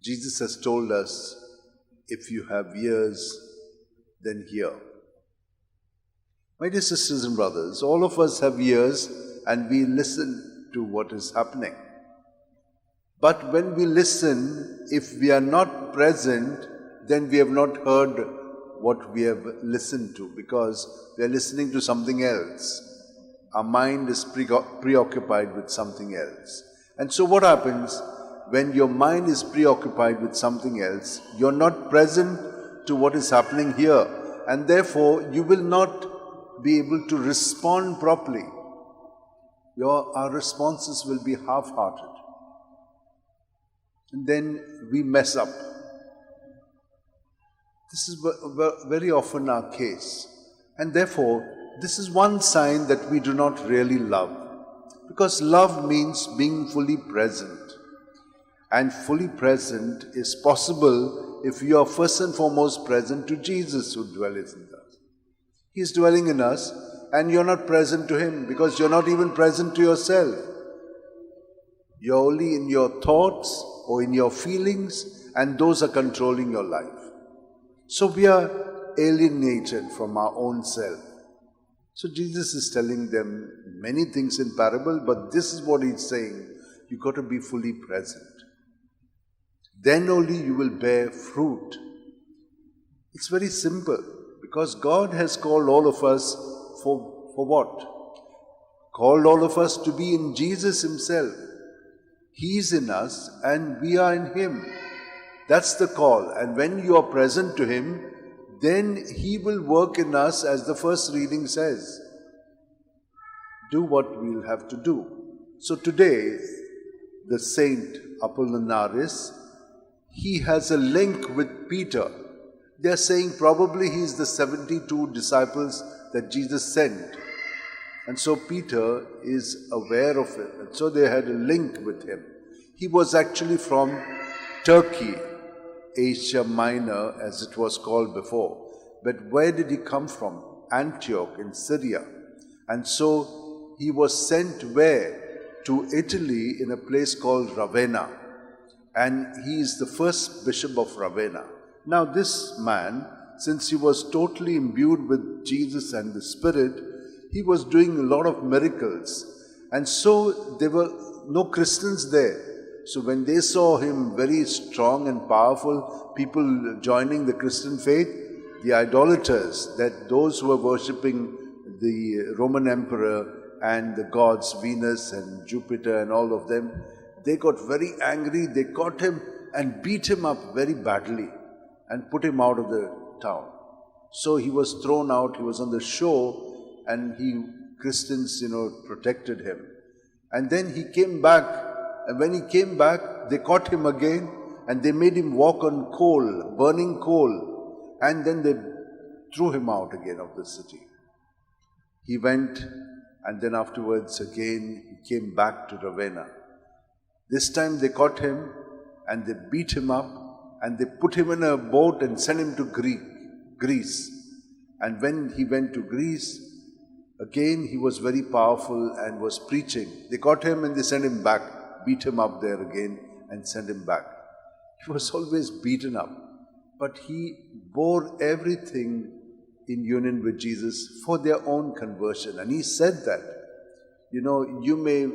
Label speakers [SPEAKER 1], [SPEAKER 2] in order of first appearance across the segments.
[SPEAKER 1] Jesus has told us, if you have ears, then hear. My dear sisters and brothers, all of us have ears and we listen to what is happening. But when we listen, if we are not present, then we have not heard what we have listened to, because we are listening to something else. Our mind is preoccupied with something else. And so what happens when your mind is preoccupied with something else? You're not present to what is happening here, and therefore you will not be able to respond properly. Our responses will be half-hearted. And then we mess up. This is very often our case. And therefore, this is one sign that we do not really love. Because love means being fully present. And fully present is possible if you are first and foremost present to Jesus who dwells in us. He is dwelling in us and you're not present to Him because you're not even present to yourself. You're only in your thoughts or in your feelings, and those are controlling your life. So we are alienated from our own self. So Jesus is telling them many things in parable, but this is what He's saying. You've got to be fully present. Then only you will bear fruit. It's very simple, because God has called all of us for what? Called all of us to be in Jesus Himself. He is in us and we are in Him. That's the call. And when you are present to Him, then He will work in us, as the first reading says. Do what we'll have to do. So today, the Saint Apollinaris, he has a link with Peter. They are saying probably he's the 72 disciples that Jesus sent. And so Peter is aware of it. And so they had a link with him. He was actually from Turkey, Asia Minor, as it was called before. But where did he come from? Antioch in Syria. And so he was sent where? To Italy, in a place called Ravenna. And he is the first bishop of Ravenna. Now this man, since he was totally imbued with Jesus and the Spirit, he was doing a lot of miracles. And so there were no Christians there. So when they saw him very strong and powerful, people joining the Christian faith, the idolaters, that those who were worshipping the Roman emperor and the gods Venus and Jupiter and all of them, they got very angry. They caught him and beat him up very badly and put him out of the town. So he was thrown out. He was on the shore, and Christians, protected him. And then he came back, and when he came back, they caught him again, and they made him walk on coal, burning coal, and then they threw him out again of the city. He went, and then afterwards again, he came back to Ravenna. This time they caught him, and they beat him up, and they put him in a boat and sent him to Greece. And when he went to Greece, again he was very powerful and was preaching. They caught him and they sent him back, beat him up there again and sent him back. He was always beaten up, but he bore everything in union with Jesus for their own conversion. And he said that, you may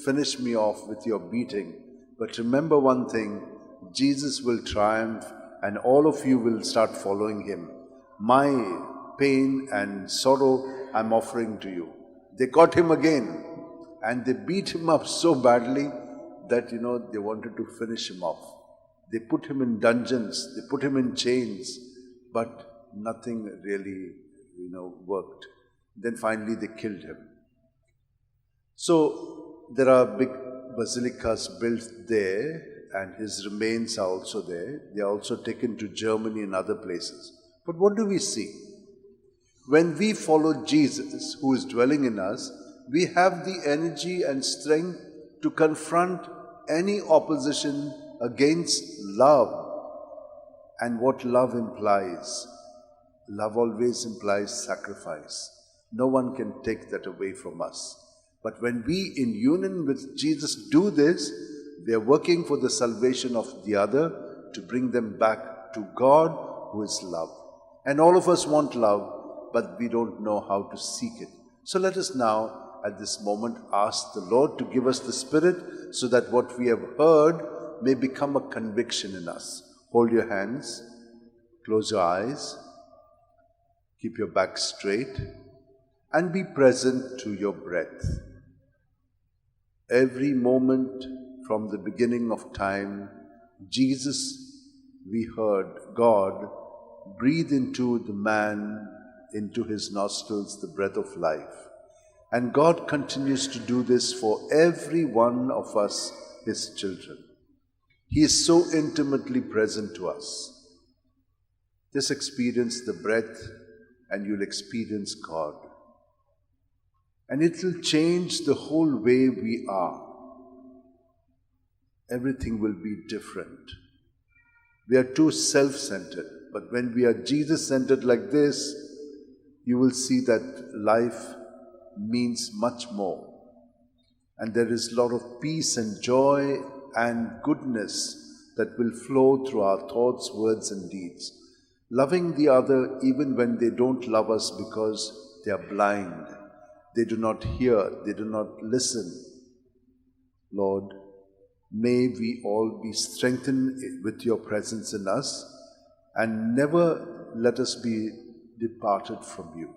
[SPEAKER 1] finish me off with your beating, but remember one thing, Jesus will triumph and all of you will start following Him. My pain and sorrow I'm offering to you. They caught him again and they beat him up so badly that, they wanted to finish him off. They put him in dungeons, they put him in chains, but nothing really, worked. Then finally they killed him. So there are big basilicas built there, and his remains are also there. They are also taken to Germany and other places. But what do we see? When we follow Jesus, who is dwelling in us, we have the energy and strength to confront any opposition against love. And what love implies? Love always implies sacrifice. No one can take that away from us. But when we, in union with Jesus, do this, we are working for the salvation of the other, to bring them back to God who is love. And all of us want love, but we don't know how to seek it. So let us now, at this moment, ask the Lord to give us the Spirit so that what we have heard may become a conviction in us. Hold your hands, close your eyes, keep your back straight, and be present to your breath. Every moment from the beginning of time, Jesus, we heard God breathe into the man, into his nostrils, the breath of life. And God continues to do this for every one of us, his children. He is so intimately present to us. Just experience the breath and you'll experience God. And it will change the whole way we are. Everything will be different. We are too self-centered, but when we are Jesus-centered like this, you will see that life means much more. And there is a lot of peace and joy and goodness that will flow through our thoughts, words and deeds. Loving the other even when they don't love us because they are blind. They do not hear, they do not listen. Lord, may we all be strengthened with your presence in us and never let us be departed from you.